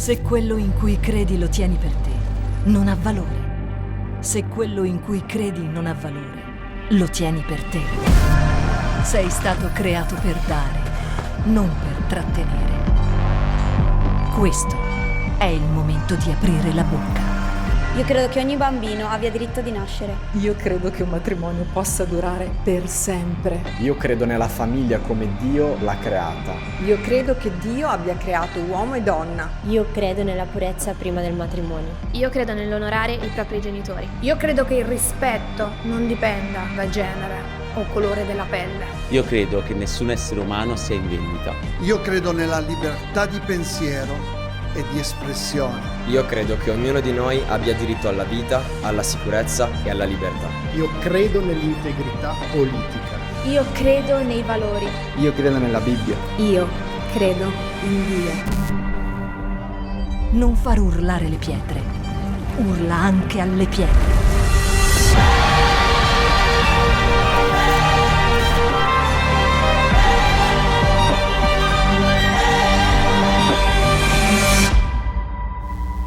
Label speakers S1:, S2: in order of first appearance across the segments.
S1: Se quello in cui credi lo tieni per te, non ha valore. Se quello in cui credi non ha valore, lo tieni per te. Sei stato creato per dare, non per trattenere. Questo è il momento di aprire la bocca.
S2: Io credo che ogni bambino abbia diritto di nascere.
S3: Io credo che un matrimonio possa durare per sempre.
S4: Io credo nella famiglia come Dio l'ha creata.
S5: Io credo che Dio abbia creato uomo e donna.
S6: Io credo nella purezza prima del matrimonio.
S7: Io credo nell'onorare i propri genitori.
S8: Io credo che il rispetto non dipenda da genere o colore della pelle.
S9: Io credo che nessun essere umano sia in vendita.
S10: Io credo nella libertà di pensiero e di espressione.
S11: Io credo che ognuno di noi abbia diritto alla vita, alla sicurezza e alla libertà.
S12: Io credo nell'integrità politica.
S2: Io credo nei valori.
S4: Io credo nella Bibbia.
S2: Io credo in Dio.
S1: Non far urlare le pietre, urla anche alle pietre.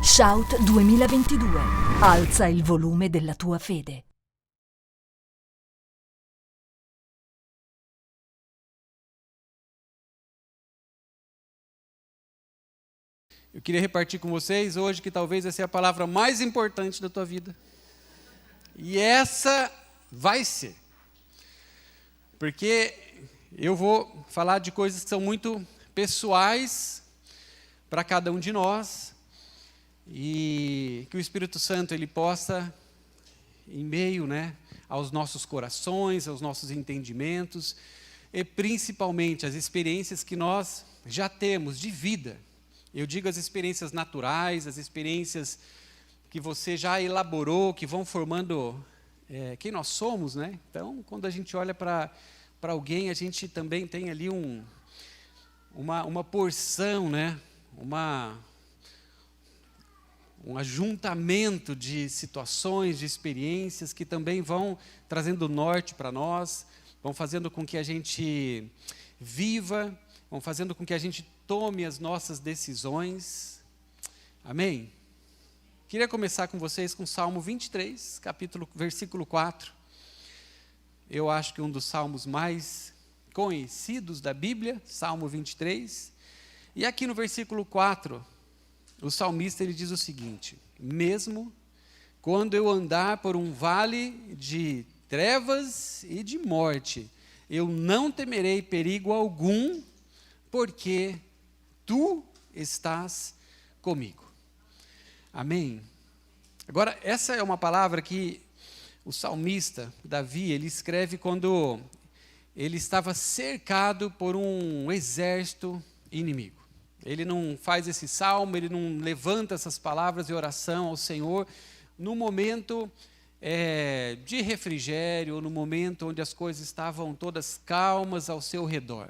S1: Shout 2022. Alza il volume della tua fede.
S13: Eu queria repartir com vocês hoje que talvez essa é a palavra mais importante da tua vida. E essa vai ser. Porque eu vou falar de coisas que são muito pessoais para cada um de nós. E que o Espírito Santo ele possa, em meio, aos nossos corações, aos nossos entendimentos, e principalmente as experiências que nós já temos de vida. Eu digo as experiências naturais, as experiências que você já elaborou, que vão formando quem nós somos, Então, quando a gente olha para alguém, a gente também tem ali uma porção, um ajuntamento de situações, de experiências que também vão trazendo norte para nós, vão fazendo com que a gente viva, vão fazendo com que a gente tome as nossas decisões. Amém? Queria começar com vocês com Salmo 23, versículo 4. Eu acho que um dos salmos mais conhecidos da Bíblia, Salmo 23. E aqui no versículo 4, o salmista ele diz o seguinte: mesmo quando eu andar por um vale de trevas e de morte, eu não temerei perigo algum, porque tu estás comigo. Amém? Agora, essa é uma palavra que o salmista, Davi, ele escreve quando ele estava cercado por um exército inimigo. Ele não faz esse salmo, ele não levanta essas palavras de oração ao Senhor no momento de refrigério, ou no momento onde as coisas estavam todas calmas ao seu redor.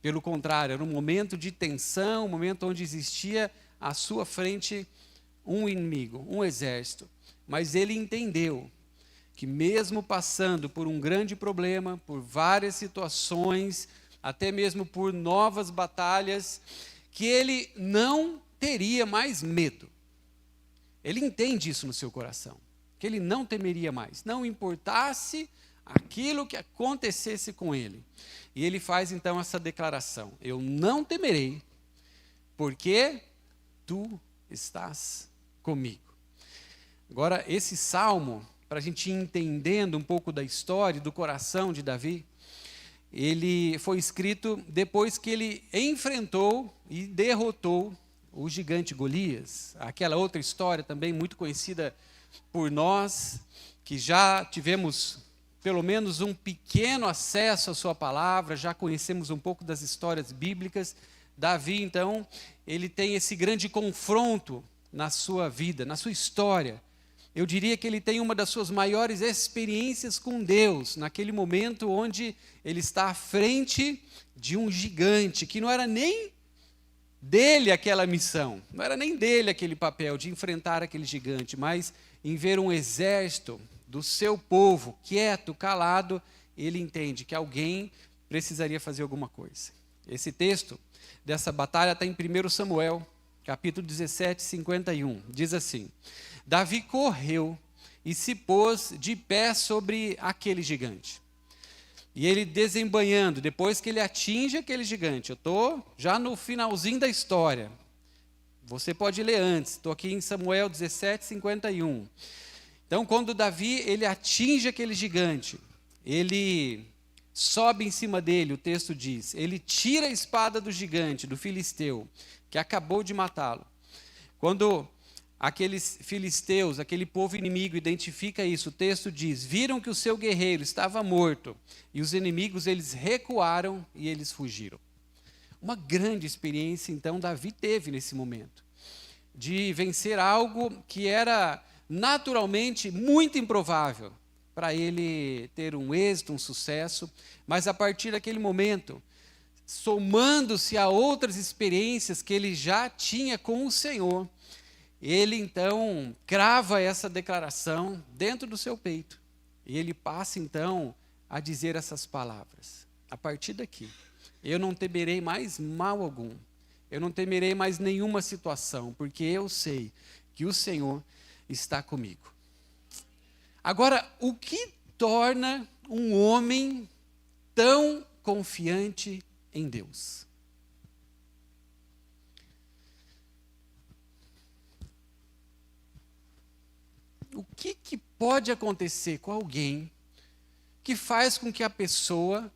S13: Pelo contrário, era um momento de tensão, um momento onde existia à sua frente um inimigo, um exército. Mas ele entendeu que mesmo passando por um grande problema, por várias situações, até mesmo por novas batalhas, que ele não teria mais medo. Ele entende isso no seu coração, que ele não temeria mais, não importasse aquilo que acontecesse com ele. E ele faz então essa declaração: eu não temerei, porque tu estás comigo. Agora, esse salmo, para a gente ir entendendo um pouco da história, do coração de Davi, ele foi escrito depois que ele enfrentou e derrotou o gigante Golias. Aquela outra história também muito conhecida por nós, que já tivemos pelo menos um pequeno acesso à sua palavra, já conhecemos um pouco das histórias bíblicas. Davi, então, ele tem esse grande confronto na sua vida, na sua história. Eu diria que ele tem uma das suas maiores experiências com Deus, naquele momento onde ele está à frente de um gigante, que não era nem dele aquela missão, não era nem dele aquele papel de enfrentar aquele gigante, mas em ver um exército do seu povo quieto, calado, ele entende que alguém precisaria fazer alguma coisa. Esse texto dessa batalha está em 1 Samuel, capítulo 17, 51. Diz assim: Davi correu e se pôs de pé sobre aquele gigante. E ele desembanhando, depois que ele atinge aquele gigante, eu estou já no finalzinho da história. Você pode ler antes, estou aqui em Samuel 17, 51. Então, quando Davi ele atinge aquele gigante, ele sobe em cima dele, o texto diz, ele tira a espada do gigante, do filisteu, que acabou de matá-lo. Quando aqueles filisteus, aquele povo inimigo identifica isso, o texto diz, viram que o seu guerreiro estava morto, e os inimigos eles recuaram e eles fugiram. Uma grande experiência, então, Davi teve nesse momento, de vencer algo que era naturalmente muito improvável para ele ter um êxito, um sucesso, mas a partir daquele momento, somando-se a outras experiências que ele já tinha com o Senhor, ele então crava essa declaração dentro do seu peito, e ele passa então a dizer essas palavras: a partir daqui, eu não temerei mais mal algum, eu não temerei mais nenhuma situação, porque eu sei que o Senhor está comigo. Agora, o que torna um homem tão confiante em Deus? O que pode acontecer com alguém que faz com que a pessoa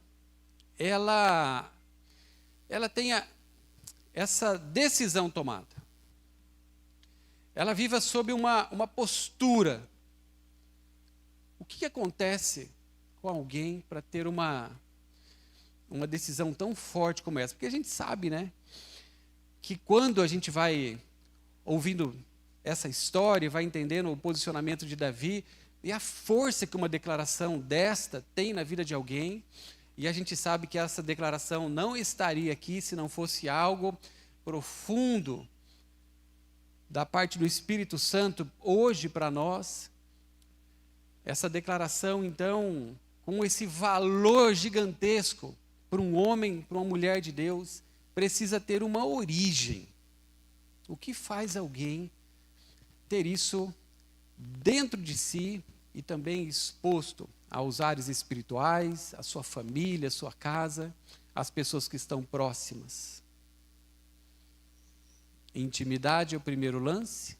S13: ela tenha essa decisão tomada? Ela viva sob uma postura. O que acontece com alguém para ter uma decisão tão forte como essa? Porque a gente sabe, né, que quando a gente vai ouvindo essa história, vai entendendo o posicionamento de Davi e a força que uma declaração desta tem na vida de alguém, e a gente sabe que essa declaração não estaria aqui se não fosse algo profundo da parte do Espírito Santo hoje para nós. Essa declaração, então, com esse valor gigantesco para um homem, para uma mulher de Deus, precisa ter uma origem. O que faz alguém ter isso dentro de si e também exposto aos ares espirituais, à sua família, à sua casa, às pessoas que estão próximas? Intimidade é o primeiro lance?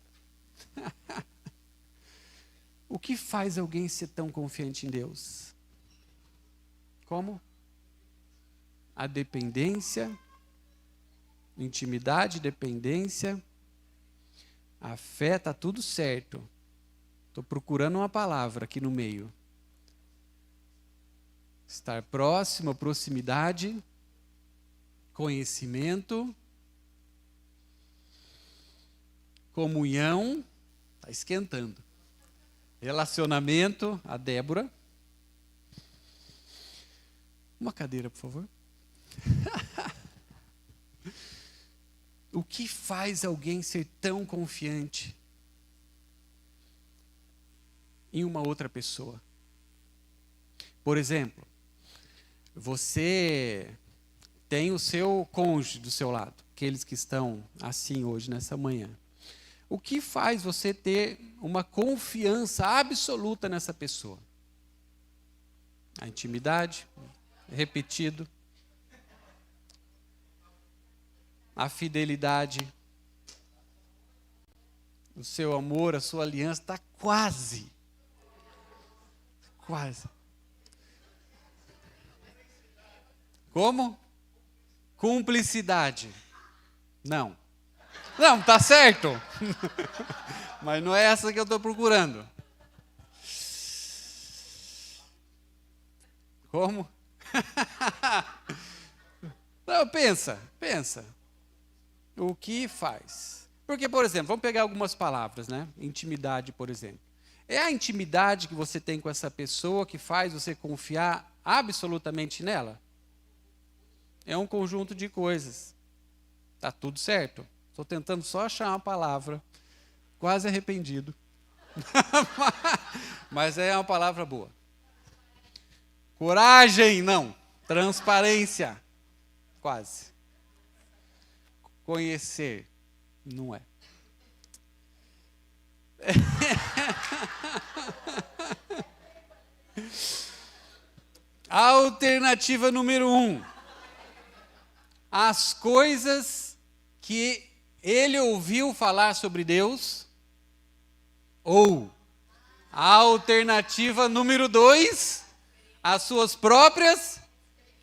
S13: O que faz alguém ser tão confiante em Deus? Como? A dependência, intimidade, dependência, a fé, está tudo certo. Estou procurando uma palavra aqui no meio. Estar próximo, proximidade, conhecimento, comunhão, está esquentando. Relacionamento, a Débora. Uma cadeira, por favor. O que faz alguém ser tão confiante em uma outra pessoa? Por exemplo, você tem o seu cônjuge do seu lado, aqueles que estão assim hoje, nessa manhã. O que faz você ter uma confiança absoluta nessa pessoa? A intimidade, repetido. A fidelidade. O seu amor, a sua aliança está quase. Quase. Como? Cumplicidade. Não. Não, tá certo. Mas não é essa que eu estou procurando. Como? Não, pensa. O que faz? Porque, por exemplo, vamos pegar algumas palavras, né? Intimidade, por exemplo. É a intimidade que você tem com essa pessoa que faz você confiar absolutamente nela? É um conjunto de coisas. Tá tudo certo? Estou tentando só achar uma palavra, quase arrependido. Mas é uma palavra boa. Coragem, não. Transparência, quase. Conhecer, Não é. Alternativa número 1. As coisas que ele ouviu falar sobre Deus. Ou a alternativa número 2, as suas próprias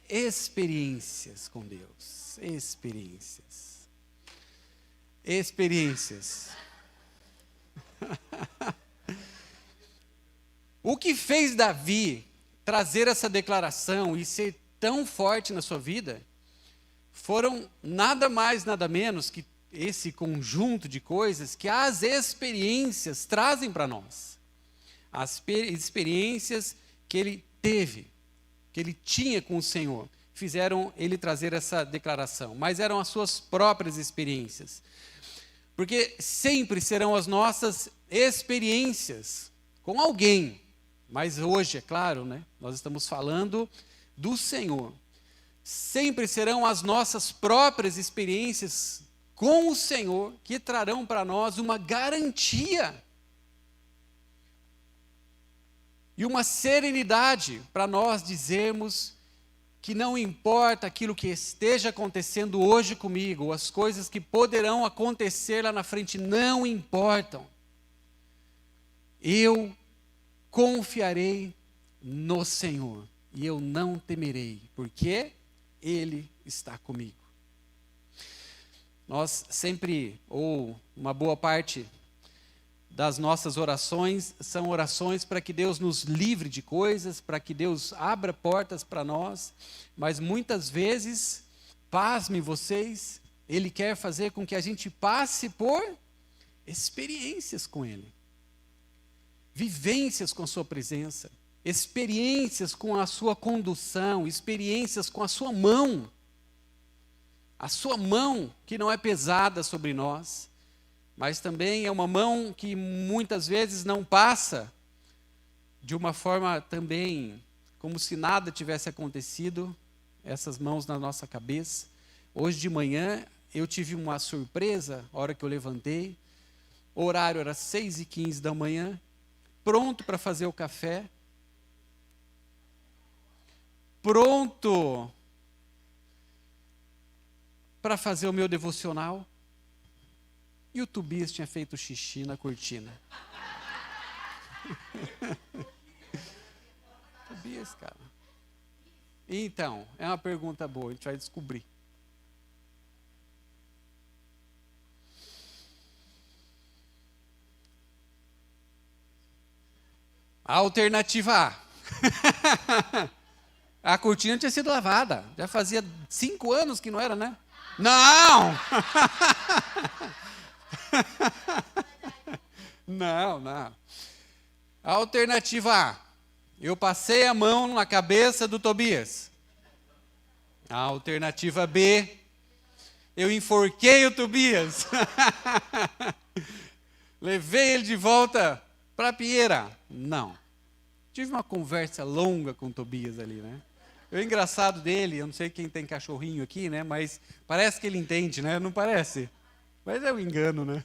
S13: experiências com Deus. Experiências. O que fez Davi trazer essa declaração e ser tão forte na sua vida foram nada mais, nada menos que esse conjunto de coisas que as experiências trazem para nós. As experiências que ele teve, que ele tinha com o Senhor, fizeram ele trazer essa declaração, mas eram as suas próprias experiências. Porque sempre serão as nossas experiências com alguém, mas hoje, é claro, né, nós estamos falando do Senhor. Sempre serão as nossas próprias experiências com o Senhor que trarão para nós uma garantia e uma serenidade para nós dizermos que não importa aquilo que esteja acontecendo hoje comigo, as coisas que poderão acontecer lá na frente não importam. Eu confiarei no Senhor e eu não temerei, porque Ele está comigo. Nós sempre, ou uma boa parte das nossas orações, são orações para que Deus nos livre de coisas, para que Deus abra portas para nós, mas muitas vezes, pasmem vocês, Ele quer fazer com que a gente passe por experiências com Ele. Vivências com a sua presença, experiências com a sua condução, experiências com a sua mão. A sua mão que não é pesada sobre nós, mas também é uma mão que muitas vezes não passa de uma forma também como se nada tivesse acontecido, essas mãos na nossa cabeça. Hoje de manhã eu tive uma surpresa, a hora que eu levantei, o horário era 6h15 da manhã, pronto para fazer o café, pronto para fazer o meu devocional, e o Tobias tinha feito xixi na cortina. Tobias, cara. Então, é uma pergunta boa, a gente vai descobrir. A alternativa A. A cortina tinha sido lavada. Já fazia 5 anos que não era, né? Não! Não. A alternativa A. Eu passei a mão na cabeça do Tobias. A alternativa B. Eu enforquei o Tobias. Levei ele de volta para a pieira. Não. Tive uma conversa longa com o Tobias ali, né? O engraçado dele, eu não sei quem tem cachorrinho aqui, né? Mas parece que ele entende, né? Não parece? Mas é um engano, né?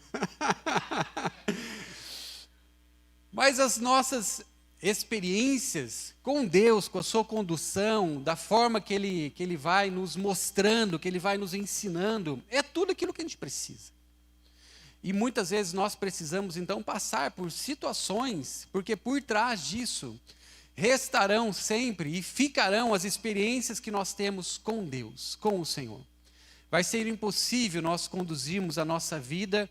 S13: Mas as nossas experiências com Deus, com a sua condução, da forma que Ele vai nos mostrando, que Ele vai nos ensinando, é tudo aquilo que a gente precisa. E muitas vezes nós precisamos, então, passar por situações, porque por trás disso restarão sempre e ficarão as experiências que nós temos com Deus, com o Senhor. Vai ser impossível nós conduzirmos a nossa vida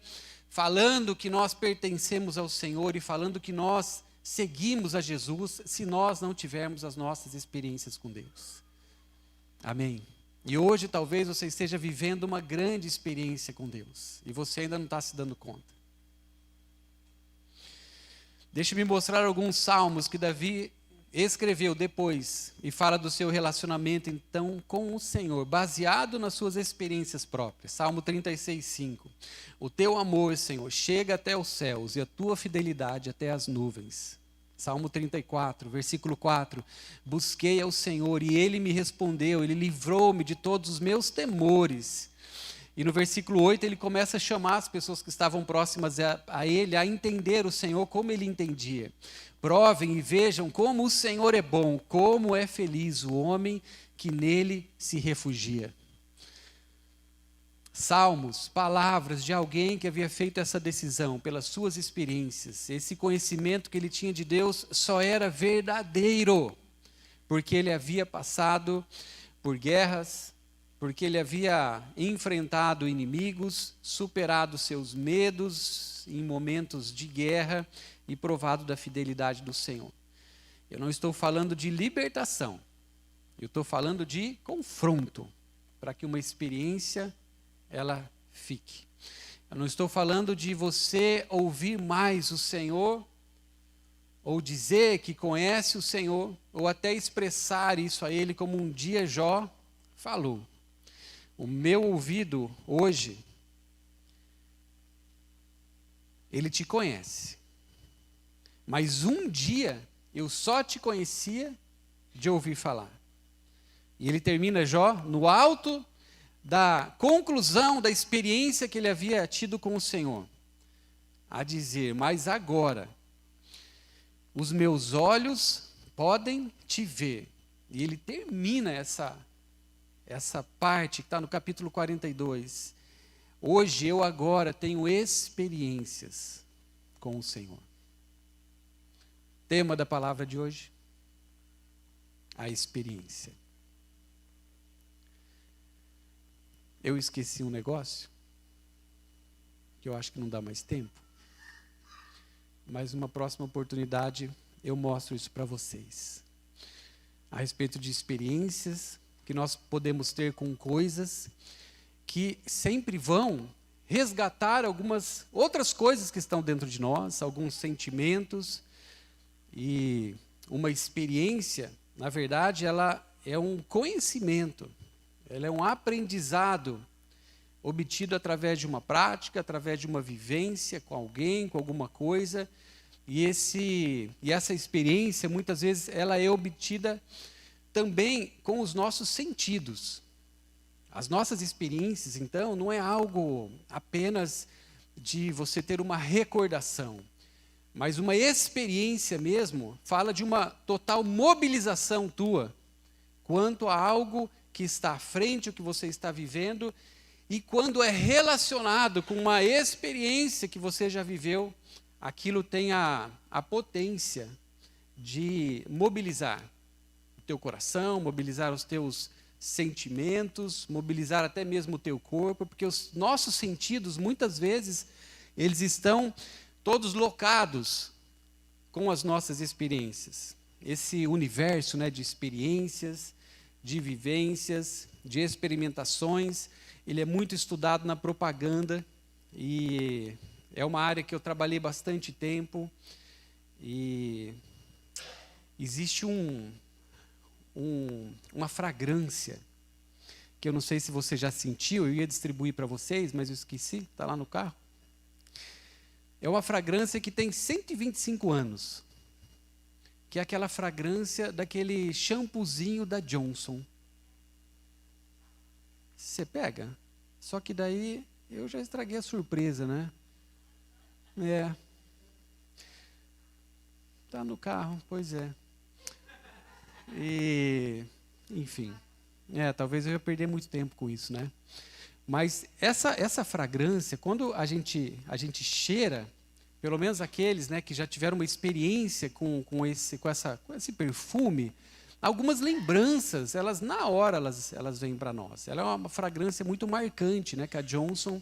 S13: falando que nós pertencemos ao Senhor e falando que nós seguimos a Jesus se nós não tivermos as nossas experiências com Deus. Amém? E hoje talvez você esteja vivendo uma grande experiência com Deus e você ainda não está se dando conta. Deixe-me mostrar alguns salmos que Davi escreveu depois e fala do seu relacionamento então com o Senhor, baseado nas suas experiências próprias. Salmo 36:5. O teu amor, Senhor, chega até os céus e a tua fidelidade até as nuvens. Salmo 34, versículo 4. Busquei ao Senhor e Ele me respondeu, Ele livrou-me de todos os meus temores. E no versículo 8 ele começa a chamar as pessoas que estavam próximas a ele a entender o Senhor como ele entendia. Provem e vejam como o Senhor é bom, como é feliz o homem que nele se refugia. Salmos, palavras de alguém que havia feito essa decisão pelas suas experiências. Esse conhecimento que ele tinha de Deus só era verdadeiro, porque ele havia passado por guerras, porque ele havia enfrentado inimigos, superado seus medos em momentos de guerra e provado da fidelidade do Senhor. Eu não estou falando de libertação, eu estou falando de confronto, para que uma experiência ela fique. Eu não estou falando de você ouvir mais o Senhor, ou dizer que conhece o Senhor, ou até expressar isso a Ele como um dia Jó falou. O meu ouvido hoje, ele te conhece. Mas um dia eu só te conhecia de ouvir falar. E ele termina Jó no alto da conclusão da experiência que ele havia tido com o Senhor, a dizer: mas agora os meus olhos podem te ver. E ele termina essa parte que está no capítulo 42. Hoje eu agora tenho experiências com o Senhor. Tema da palavra de hoje: a experiência. Eu esqueci um negócio, que eu acho que não dá mais tempo, mas numa próxima oportunidade eu mostro isso para vocês. A respeito de experiências que nós podemos ter com coisas que sempre vão resgatar algumas outras coisas que estão dentro de nós, alguns sentimentos, e uma experiência, na verdade, ela é um conhecimento. Ela é um aprendizado obtido através de uma prática, através de uma vivência com alguém, com alguma coisa. E essa experiência, muitas vezes, ela é obtida também com os nossos sentidos. As nossas experiências, então, não é algo apenas de você ter uma recordação, mas uma experiência mesmo, fala de uma total mobilização tua quanto a algo que está à frente, o que você está vivendo, e quando é relacionado com uma experiência que você já viveu, aquilo tem a potência de mobilizar o teu coração, mobilizar os teus sentimentos, mobilizar até mesmo o teu corpo, porque os nossos sentidos, muitas vezes, eles estão todos locados com as nossas experiências. Esse universo, né, de experiências, de vivências, de experimentações, ele é muito estudado na propaganda e é uma área que eu trabalhei bastante tempo, e existe uma fragrância que eu não sei se você já sentiu, eu ia distribuir para vocês, mas eu esqueci, está lá no carro. É uma fragrância que tem 125 anos. Que é aquela fragrância daquele shampoozinho da Johnson. Você pega? Só que daí eu já estraguei a surpresa, né? Tá no carro, pois é. E, enfim, talvez eu ia perder muito tempo com isso, né? Mas essa fragrância, quando a gente cheira, pelo menos aqueles, né, que já tiveram uma experiência com esse perfume, algumas lembranças, elas na hora elas vêm para nós. Ela é uma fragrância muito marcante, né, que a Johnson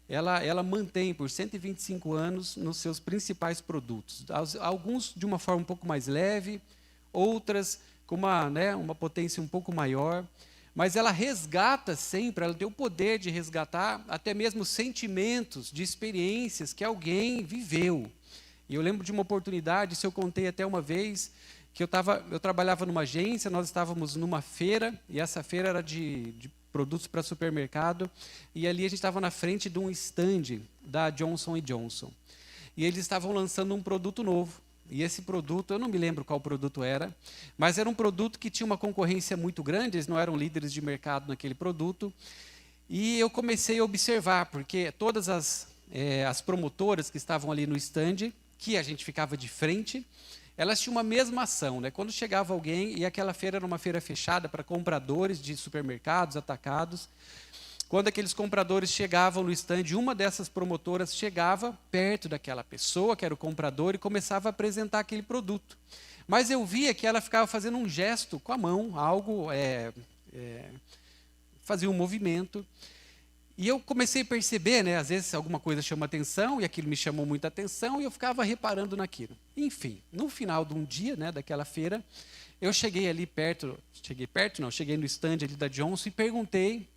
S13: ela mantém por 125 anos nos seus principais produtos. Alguns de uma forma um pouco mais leve, outras com uma potência um pouco maior, mas ela resgata sempre, ela tem o poder de resgatar até mesmo sentimentos de experiências que alguém viveu. E eu lembro de uma oportunidade, isso eu contei até uma vez, que eu trabalhava numa agência, nós estávamos numa feira, e essa feira era de produtos para supermercado, e ali a gente estava na frente de um stand da Johnson & Johnson. E eles estavam lançando um produto novo. E esse produto, eu não me lembro qual produto era, mas era um produto que tinha uma concorrência muito grande, eles não eram líderes de mercado naquele produto, E eu comecei a observar, porque todas as promotoras que estavam ali no stand, que a gente ficava de frente, elas tinham uma mesma ação, né? Quando chegava alguém, e aquela feira era uma feira fechada para compradores de supermercados, atacados. Quando aqueles compradores chegavam no stand, uma dessas promotoras chegava perto daquela pessoa, que era o comprador, e começava a apresentar aquele produto. Mas eu via que ela ficava fazendo um gesto com a mão, algo, fazia um movimento. E eu comecei a perceber, né, às vezes alguma coisa chama atenção, e aquilo me chamou muita atenção, e eu ficava reparando naquilo. Enfim, no final de um dia, né, daquela feira, eu cheguei no stand ali da Johnson e perguntei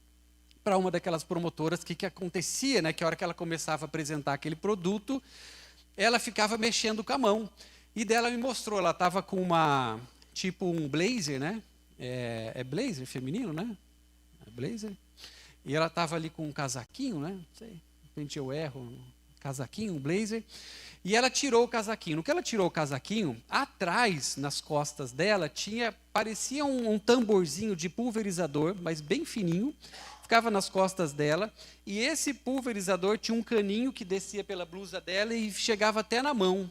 S13: para uma daquelas promotoras o que acontecia, né, que a hora que ela começava a apresentar aquele produto, ela ficava mexendo com a mão. E dela me mostrou, ela estava com tipo um blazer, né? É blazer feminino, né? É blazer. E ela estava ali com um casaquinho, né? Não sei, de repente eu erro, um casaquinho, um blazer. E ela tirou o casaquinho. No que ela tirou o casaquinho, atrás, nas costas dela, parecia um tamborzinho de pulverizador, mas bem fininho, ficava nas costas dela. E esse pulverizador tinha um caninho que descia pela blusa dela e chegava até na mão.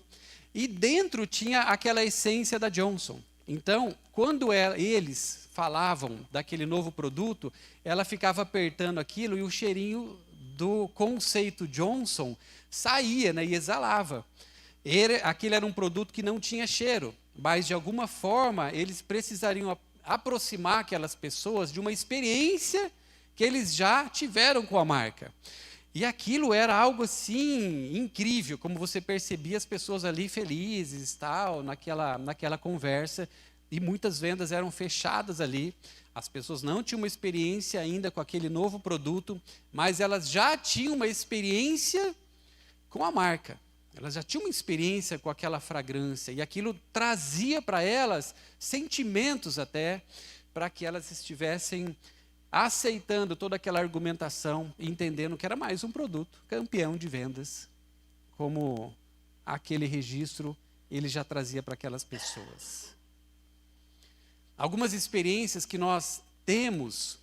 S13: E dentro tinha aquela essência da Johnson. Então, quando eles falavam daquele novo produto, ela ficava apertando aquilo e o cheirinho do conceito Johnson saía, né, e exalava. Aquele era um produto que não tinha cheiro, mas de alguma forma eles precisariam aproximar aquelas pessoas de uma experiência que eles já tiveram com a marca. E aquilo era algo assim incrível, como você percebia as pessoas ali felizes, tal, naquela conversa, e muitas vendas eram fechadas ali. As pessoas não tinham uma experiência ainda com aquele novo produto, mas elas já tinham uma experiência com a marca. Elas já tinham uma experiência com aquela fragrância, e aquilo trazia para elas sentimentos até, para que elas estivessem aceitando toda aquela argumentação, entendendo que era mais um produto campeão de vendas, como aquele registro ele já trazia para aquelas pessoas. Algumas experiências que nós temos,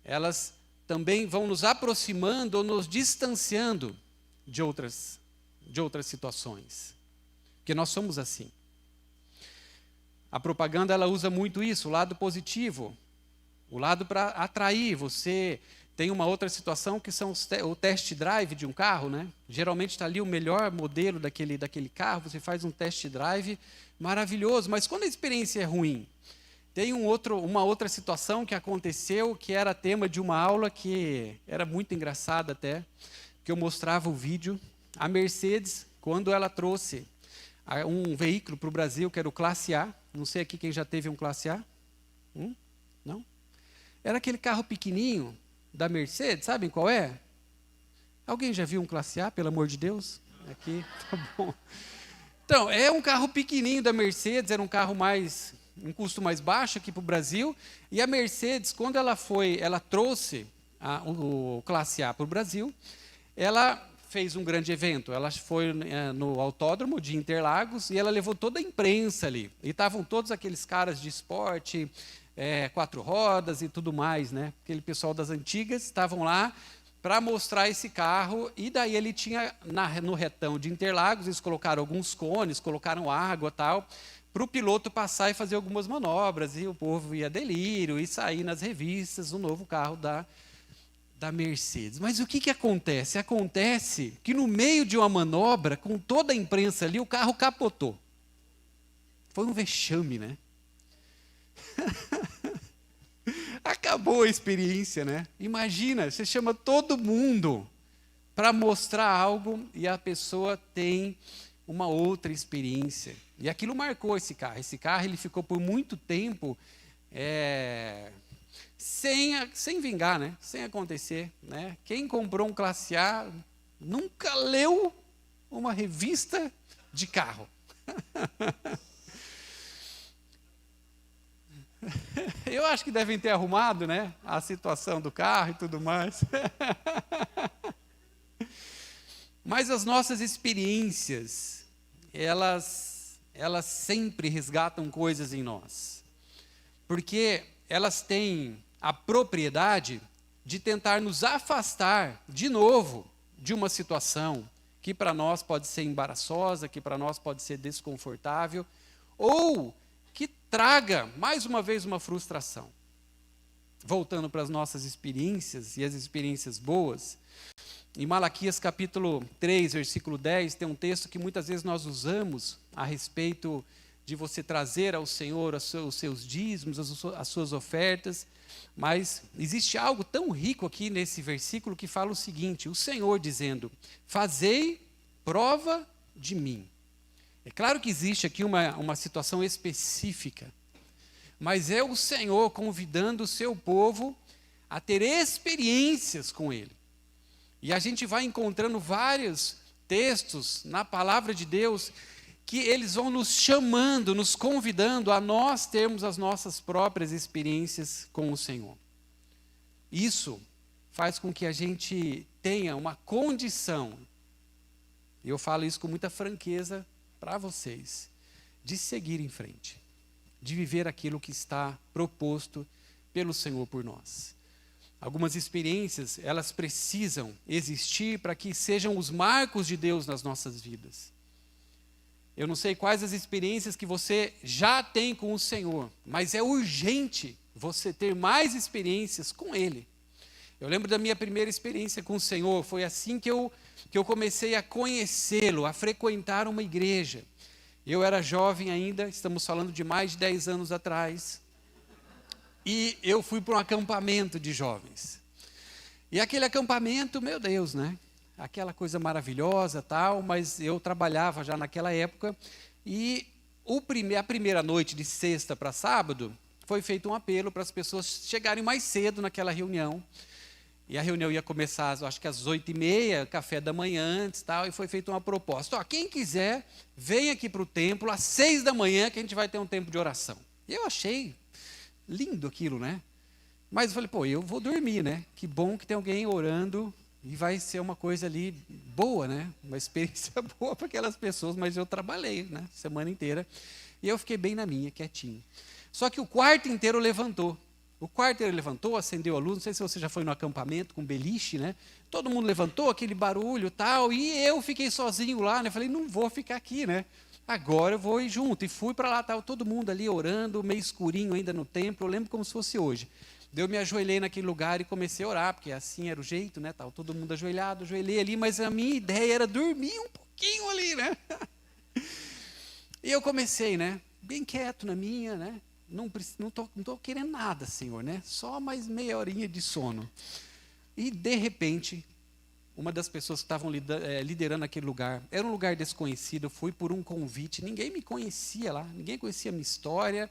S13: elas também vão nos aproximando ou nos distanciando de outras situações, porque nós somos assim. A propaganda ela usa muito isso, o lado positivo, o lado para atrair. Você tem uma outra situação que são o test drive de um carro, né? Geralmente está ali o melhor modelo daquele carro, você faz um test drive maravilhoso, mas quando a experiência é ruim, tem uma outra situação que aconteceu, que era tema de uma aula que era muito engraçada até, que eu mostrava o vídeo. A Mercedes, quando ela trouxe um veículo para o Brasil, que era o Classe A, não sei aqui quem já teve um Classe A? Não? Era aquele carro pequenininho da Mercedes, sabem qual é? Alguém já viu um Classe A, pelo amor de Deus? Aqui, tá bom. Então, é um carro pequenininho da Mercedes, era um carro um custo mais baixo aqui para o Brasil, e a Mercedes, quando ela trouxe o Classe A para o Brasil, ela fez um grande evento. Ela foi no autódromo de Interlagos e ela levou toda a imprensa ali. E estavam todos aqueles caras de esporte, 4 rodas e tudo mais, né? Aquele pessoal das antigas estavam lá para mostrar esse carro, e daí ele tinha no retão de Interlagos, eles colocaram alguns cones, colocaram água e tal, para o piloto passar e fazer algumas manobras, e o povo ia delírio, e sair nas revistas o novo carro da Mercedes. Mas o que acontece? Acontece que no meio de uma manobra, com toda a imprensa ali, o carro capotou. Foi um vexame, né? Acabou a experiência, né? Imagina, você chama todo mundo para mostrar algo e a pessoa tem uma outra experiência. E aquilo marcou esse carro. Esse carro ele ficou por muito tempo sem vingar, né? Sem acontecer, né? Quem comprou um Classe A nunca leu uma revista de carro. Eu acho que devem ter arrumado, né, a situação do carro e tudo mais. Mas as nossas experiências, elas sempre resgatam coisas em nós. Porque elas têm a propriedade de tentar nos afastar de novo de uma situação que para nós pode ser embaraçosa, que para nós pode ser desconfortável, ou que traga mais uma vez uma frustração. Voltando para as nossas experiências e as experiências boas, em Malaquias capítulo 3, versículo 10, tem um texto que muitas vezes nós usamos a respeito de você trazer ao Senhor os seus dízimos, as suas ofertas, mas existe algo tão rico aqui nesse versículo que fala o seguinte, o Senhor dizendo, fazei prova de mim. É claro que existe aqui uma situação específica, mas é o Senhor convidando o seu povo a ter experiências com Ele. E a gente vai encontrando vários textos na palavra de Deus que eles vão nos chamando, nos convidando a nós termos as nossas próprias experiências com o Senhor. Isso faz com que a gente tenha uma condição, e eu falo isso com muita franqueza para vocês, de seguir em frente, de viver aquilo que está proposto pelo Senhor por nós. Algumas experiências, elas precisam existir para que sejam os marcos de Deus nas nossas vidas. Eu não sei quais as experiências que você já tem com o Senhor, mas é urgente você ter mais experiências com Ele. Eu lembro da minha primeira experiência com o Senhor, foi assim que eu comecei a conhecê-lo, a frequentar uma igreja. Eu era jovem ainda, estamos falando de mais de 10 anos atrás, e eu fui para um acampamento de jovens. E aquele acampamento, meu Deus, né? Aquela coisa maravilhosa, tal, mas eu trabalhava já naquela época, e a primeira noite de sexta para sábado, foi feito um apelo para as pessoas chegarem mais cedo naquela reunião, e a reunião ia começar, acho que às 8h30, café da manhã antes, tal, e foi feita uma proposta. Ó, quem quiser, vem aqui para o templo às 6h que a gente vai ter um tempo de oração. E eu achei lindo aquilo, né? Mas eu falei, pô, eu vou dormir, né? Que bom que tem alguém orando, e vai ser uma coisa ali boa, né? Uma experiência boa para aquelas pessoas, mas eu trabalhei, né? Semana inteira, e eu fiquei bem na minha, quietinho. Só que o quarto inteiro levantou. O quarto inteiro levantou, acendeu a luz, não sei se você já foi no acampamento com beliche, né? Todo mundo levantou, aquele barulho e tal, e eu fiquei sozinho lá, né? Falei, não vou ficar aqui, né? Agora eu vou ir junto. E fui para lá, estava todo mundo ali orando, meio escurinho ainda no templo, eu lembro como se fosse hoje. Eu me ajoelhei naquele lugar e comecei a orar, porque assim era o jeito, né? Estava todo mundo ajoelhado, ajoelhei ali, mas a minha ideia era dormir um pouquinho ali, né? E eu comecei, né? Bem quieto na minha, né? Não tô querendo nada, Senhor, né? Só mais meia horinha de sono. E, de repente, uma das pessoas que estavam liderando aquele lugar, era um lugar desconhecido, eu fui por um convite, ninguém me conhecia lá, ninguém conhecia a minha história,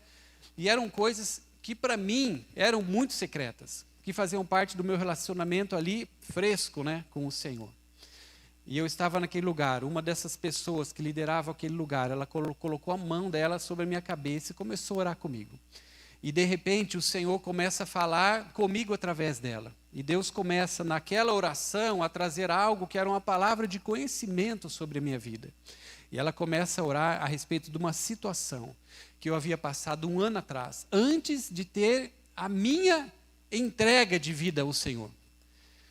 S13: e eram coisas que para mim eram muito secretas, que faziam parte do meu relacionamento ali fresco, né, com o Senhor. E eu estava naquele lugar, uma dessas pessoas que liderava aquele lugar, ela colocou a mão dela sobre a minha cabeça e começou a orar comigo. E de repente o Senhor começa a falar comigo através dela. E Deus começa naquela oração a trazer algo que era uma palavra de conhecimento sobre a minha vida. E ela começa a orar a respeito de uma situação que eu havia passado 1 ano atrás, antes de ter a minha entrega de vida ao Senhor.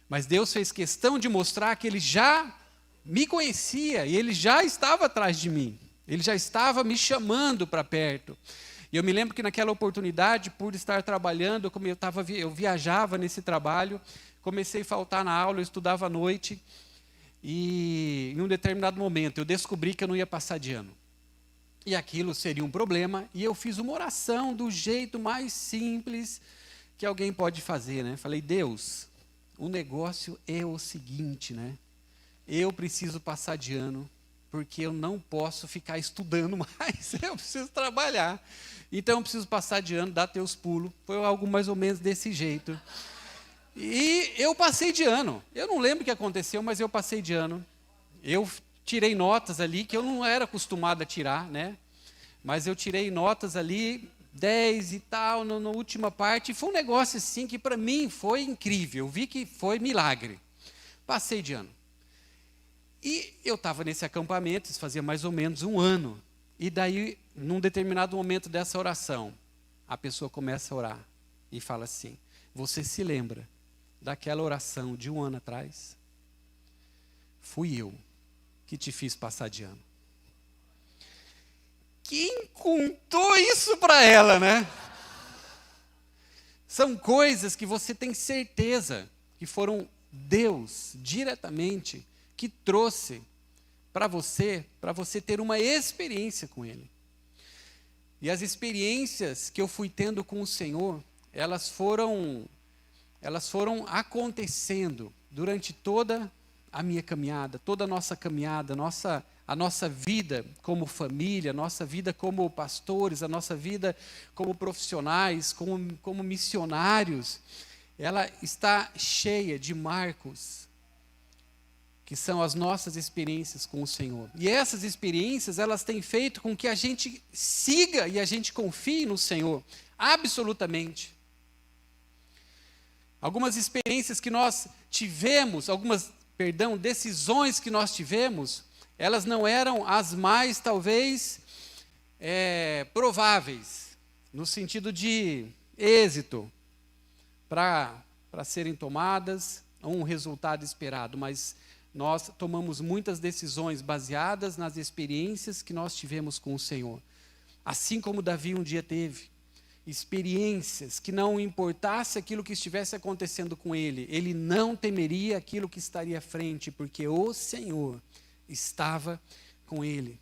S13: Mas Deus fez questão de mostrar que Ele já me conhecia e Ele já estava atrás de mim. Ele já estava me chamando para perto. E eu me lembro que naquela oportunidade, por estar trabalhando, como eu viajava nesse trabalho, comecei a faltar na aula, eu estudava à noite, e em um determinado momento eu descobri que eu não ia passar de ano. E aquilo seria um problema, e eu fiz uma oração do jeito mais simples que alguém pode fazer, né? Falei, Deus, o negócio é o seguinte, né? Eu preciso passar de ano, porque eu não posso ficar estudando mais, eu preciso trabalhar. Então eu preciso passar de ano, dar teus pulos. Foi algo mais ou menos desse jeito. E eu passei de ano. Eu não lembro o que aconteceu, mas eu passei de ano. Eu tirei notas ali, que eu não era acostumado a tirar, né? Mas eu tirei notas ali, 10 e tal, na última parte. E foi um negócio assim que para mim foi incrível. Eu vi que foi milagre. Passei de ano. E eu estava nesse acampamento, isso fazia mais ou menos 1 ano. E daí, num determinado momento dessa oração, a pessoa começa a orar e fala assim, você se lembra daquela oração de 1 ano atrás? Fui eu que te fiz passar de ano. Quem contou isso para ela, né? São coisas que você tem certeza que foram Deus, diretamente, que trouxe para você ter uma experiência com Ele. E as experiências que eu fui tendo com o Senhor, elas foram acontecendo durante toda a minha caminhada, toda a nossa caminhada, a nossa vida como família, a nossa vida como pastores, a nossa vida como profissionais, como missionários, ela está cheia de marcos, que são as nossas experiências com o Senhor. E essas experiências, elas têm feito com que a gente siga e a gente confie no Senhor, absolutamente. Algumas experiências que nós tivemos, decisões que nós tivemos, elas não eram as mais, talvez, prováveis, no sentido de êxito, para serem tomadas, um resultado esperado, mas nós tomamos muitas decisões baseadas nas experiências que nós tivemos com o Senhor. Assim como Davi um dia teve experiências que não importasse aquilo que estivesse acontecendo com ele, ele não temeria aquilo que estaria à frente, porque o Senhor estava com ele.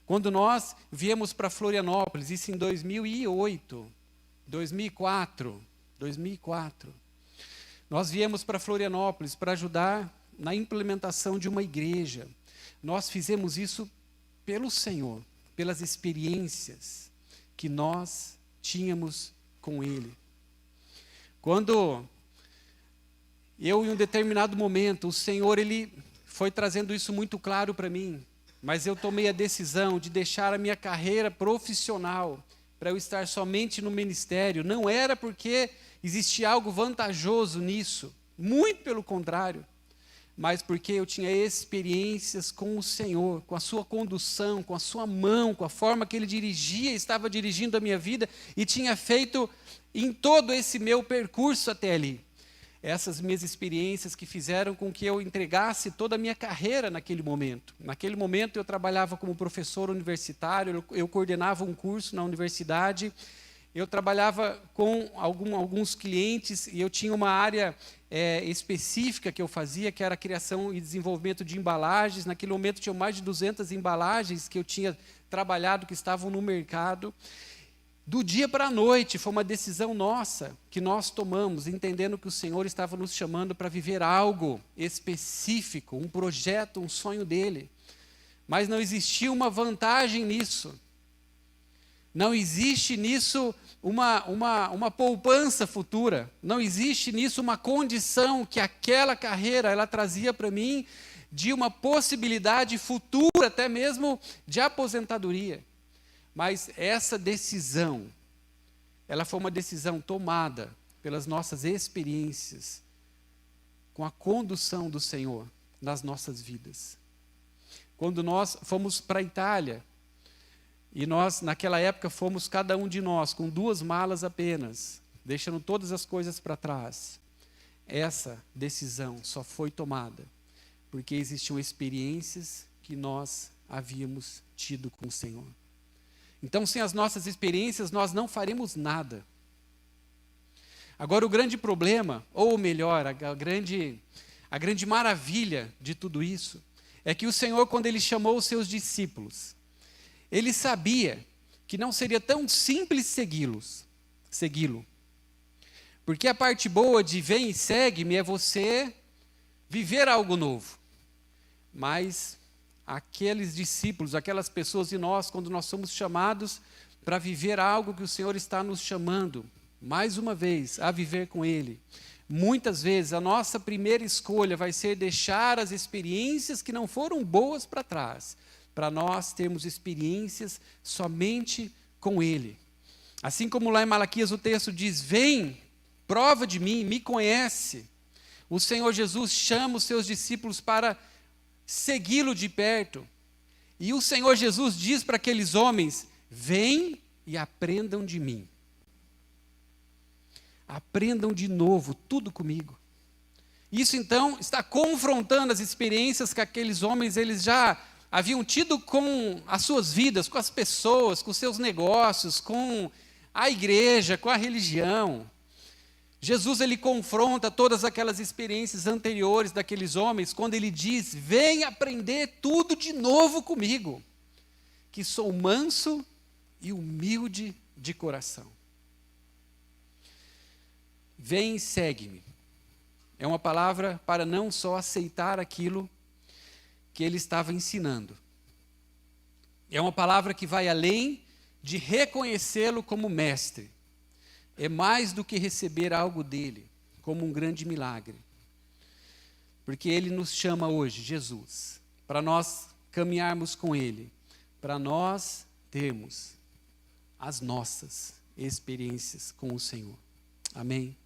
S13: Quando nós viemos para Florianópolis, isso em 2004, nós viemos para Florianópolis para ajudar na implementação de uma igreja. Nós fizemos isso pelo Senhor, pelas experiências que nós tínhamos com Ele. Quando eu, em um determinado momento, o Senhor, Ele foi trazendo isso muito claro para mim, mas eu tomei a decisão de deixar a minha carreira profissional para eu estar somente no ministério. Não era porque existia algo vantajoso nisso, muito pelo contrário, mas porque eu tinha experiências com o Senhor, com a sua condução, com a sua mão, com a forma que Ele dirigia, estava dirigindo a minha vida e tinha feito em todo esse meu percurso até ali. Essas minhas experiências que fizeram com que eu entregasse toda a minha carreira naquele momento. Naquele momento eu trabalhava como professor universitário, eu coordenava um curso na universidade, eu trabalhava com alguns clientes e eu tinha uma área específica que eu fazia, que era a criação e desenvolvimento de embalagens. Naquele momento tinha mais de 200 embalagens que eu tinha trabalhado, que estavam no mercado. Do dia para a noite, foi uma decisão nossa, que nós tomamos, entendendo que o Senhor estava nos chamando para viver algo específico, um projeto, um sonho dEle. Mas não existia uma vantagem nisso. Não existe nisso uma poupança futura. Não existe nisso uma condição que aquela carreira ela trazia para mim de uma possibilidade futura, até mesmo de aposentadoria. Mas essa decisão, ela foi uma decisão tomada pelas nossas experiências com a condução do Senhor nas nossas vidas. Quando nós fomos para a Itália, e nós, naquela época, fomos cada um de nós com 2 malas apenas, deixando todas as coisas para trás. Essa decisão só foi tomada porque existiam experiências que nós havíamos tido com o Senhor. Então, sem as nossas experiências, nós não faremos nada. Agora, o grande problema, ou melhor, a grande maravilha de tudo isso, é que o Senhor, quando Ele chamou os seus discípulos, Ele sabia que não seria tão simples segui-lo. Porque a parte boa de vem e segue-me é você viver algo novo. Mas aqueles discípulos, aquelas pessoas e nós, quando nós somos chamados para viver algo que o Senhor está nos chamando, mais uma vez, a viver com Ele, muitas vezes a nossa primeira escolha vai ser deixar as experiências que não foram boas para trás, para nós termos experiências somente com Ele. Assim como lá em Malaquias o texto diz, vem, prova de mim, me conhece. O Senhor Jesus chama os seus discípulos para segui-lo de perto. E o Senhor Jesus diz para aqueles homens, vem e aprendam de mim. Aprendam de novo tudo comigo. Isso então está confrontando as experiências que aqueles homens eles já haviam tido com as suas vidas, com as pessoas, com os seus negócios, com a igreja, com a religião. Jesus ele confronta todas aquelas experiências anteriores daqueles homens quando ele diz: vem aprender tudo de novo comigo, que sou manso e humilde de coração. Vem e segue-me. É uma palavra para não só aceitar aquilo que ele estava ensinando. É uma palavra que vai além de reconhecê-lo como mestre. É mais do que receber algo dele, como um grande milagre. Porque ele nos chama hoje, Jesus, para nós caminharmos com ele, para nós termos as nossas experiências com o Senhor. Amém?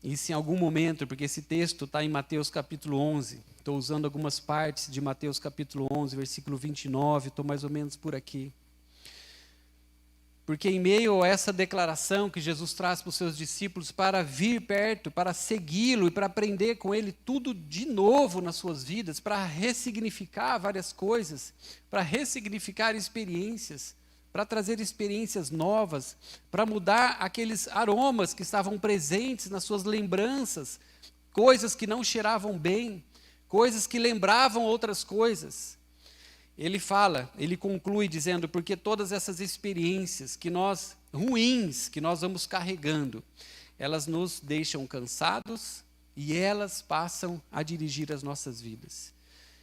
S13: Isso em algum momento, porque esse texto está em Mateus capítulo 11, estou usando algumas partes de Mateus capítulo 11, versículo 29, estou mais ou menos por aqui. Porque em meio a essa declaração que Jesus traz para os seus discípulos para vir perto, para segui-lo e para aprender com ele tudo de novo nas suas vidas, para ressignificar várias coisas, para ressignificar experiências, para trazer experiências novas, para mudar aqueles aromas que estavam presentes nas suas lembranças, coisas que não cheiravam bem, coisas que lembravam outras coisas. Ele fala, ele conclui dizendo, porque todas essas experiências ruins que nós vamos carregando, elas nos deixam cansados e elas passam a dirigir as nossas vidas.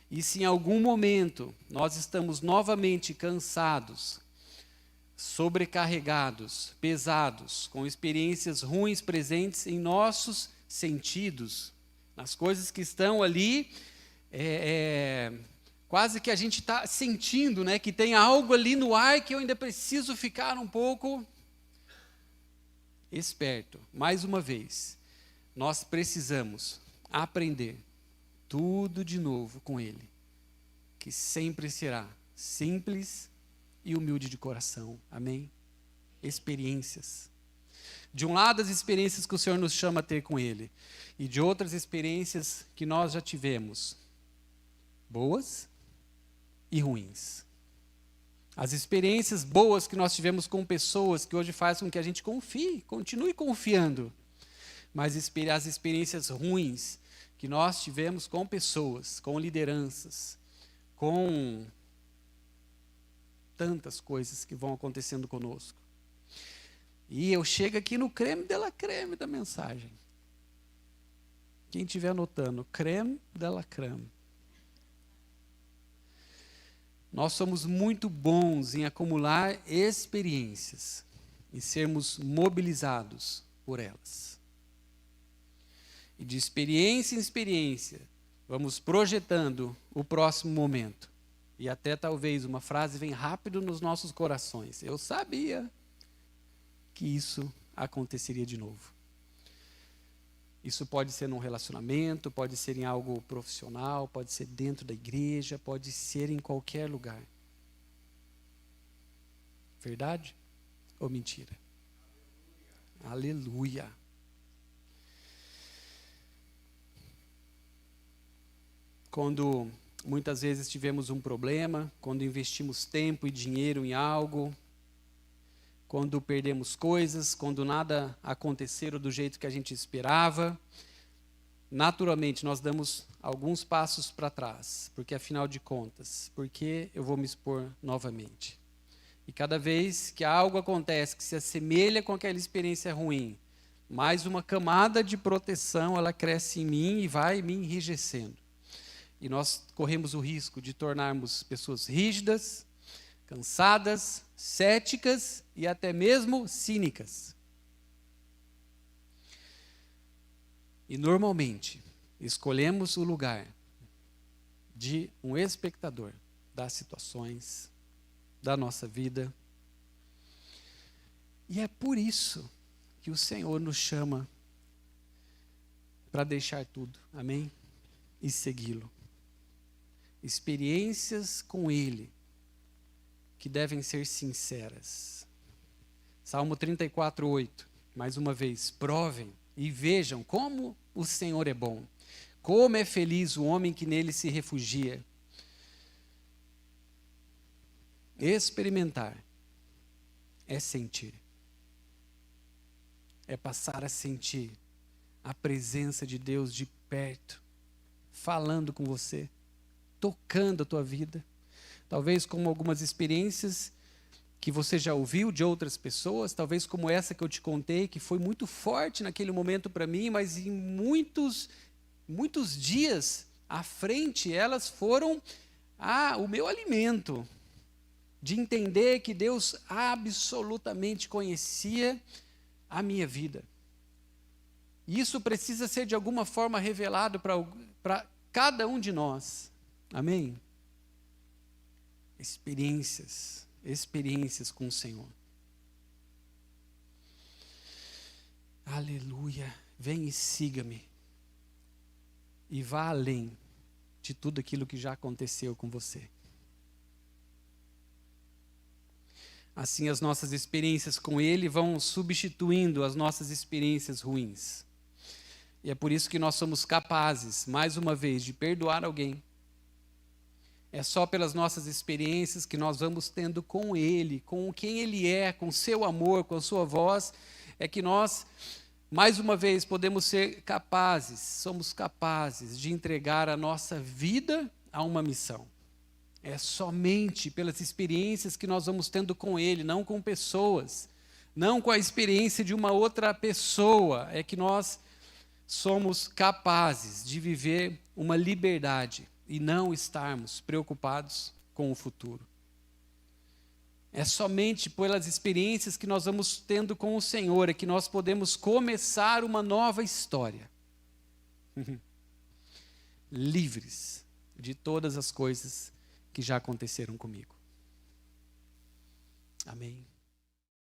S13: E se em algum momento nós estamos novamente cansados, sobrecarregados, pesados, com experiências ruins presentes em nossos sentidos, nas coisas que estão ali, quase que a gente está sentindo, né, que tem algo ali no ar que eu ainda preciso ficar um pouco esperto. Mais uma vez, nós precisamos aprender tudo de novo com Ele, que sempre será simples e humilde de coração. Amém? Experiências. De um lado, as experiências que o Senhor nos chama a ter com Ele, e de outras experiências que nós já tivemos, boas e ruins. As experiências boas que nós tivemos com pessoas que hoje fazem com que a gente confie, continue confiando, mas as experiências ruins que nós tivemos com pessoas, com lideranças, com tantas coisas que vão acontecendo conosco. E eu chego aqui no creme de la creme da mensagem. Quem estiver anotando, creme de la creme. Nós somos muito bons em acumular experiências e sermos mobilizados por elas. E de experiência em experiência, vamos projetando o próximo momento. E até talvez uma frase vem rápido nos nossos corações. Eu sabia que isso aconteceria de novo. Isso pode ser num relacionamento, pode ser em algo profissional, pode ser dentro da igreja, pode ser em qualquer lugar. Verdade ou mentira? Aleluia. Quando muitas vezes tivemos um problema, quando investimos tempo e dinheiro em algo, quando perdemos coisas, quando nada aconteceu do jeito que a gente esperava, naturalmente nós damos alguns passos para trás, porque afinal de contas, porque eu vou me expor novamente. E cada vez que algo acontece que se assemelha com aquela experiência ruim, mais uma camada de proteção ela cresce em mim e vai me enrijecendo. E nós corremos o risco de tornarmos pessoas rígidas, cansadas, céticas e até mesmo cínicas. E normalmente escolhemos o lugar de um espectador das situações da nossa vida. E é por isso que o Senhor nos chama para deixar tudo, amém? E segui-lo. Experiências com Ele, que devem ser sinceras. Salmo 34:8, mais uma vez, provem e vejam como o Senhor é bom. Como é feliz o homem que nele se refugia. Experimentar é sentir. É passar a sentir a presença de Deus de perto, falando com você, tocando a tua vida. Talvez como algumas experiências que você já ouviu de outras pessoas, talvez como essa que eu te contei, que foi muito forte naquele momento para mim, mas em muitos dias à frente, elas foram o meu alimento, de entender que Deus absolutamente conhecia a minha vida. E isso precisa ser de alguma forma revelado para cada um de nós. Amém? Experiências com o Senhor. Aleluia. Vem e siga-me. E vá além de tudo aquilo que já aconteceu com você. Assim, as nossas experiências com Ele vão substituindo as nossas experiências ruins. E é por isso que nós somos capazes, mais uma vez, de perdoar alguém. É só pelas nossas experiências que nós vamos tendo com Ele, com quem Ele é, com seu amor, com a sua voz, é que nós, mais uma vez, podemos ser capazes, somos capazes de entregar a nossa vida a uma missão. É somente pelas experiências que nós vamos tendo com Ele, não com pessoas, não com a experiência de uma outra pessoa, é que nós somos capazes de viver uma liberdade e não estarmos preocupados com o futuro. É somente pelas experiências que nós vamos tendo com o Senhor é que nós podemos começar uma nova história. Livres de todas as coisas que já aconteceram comigo. Amém.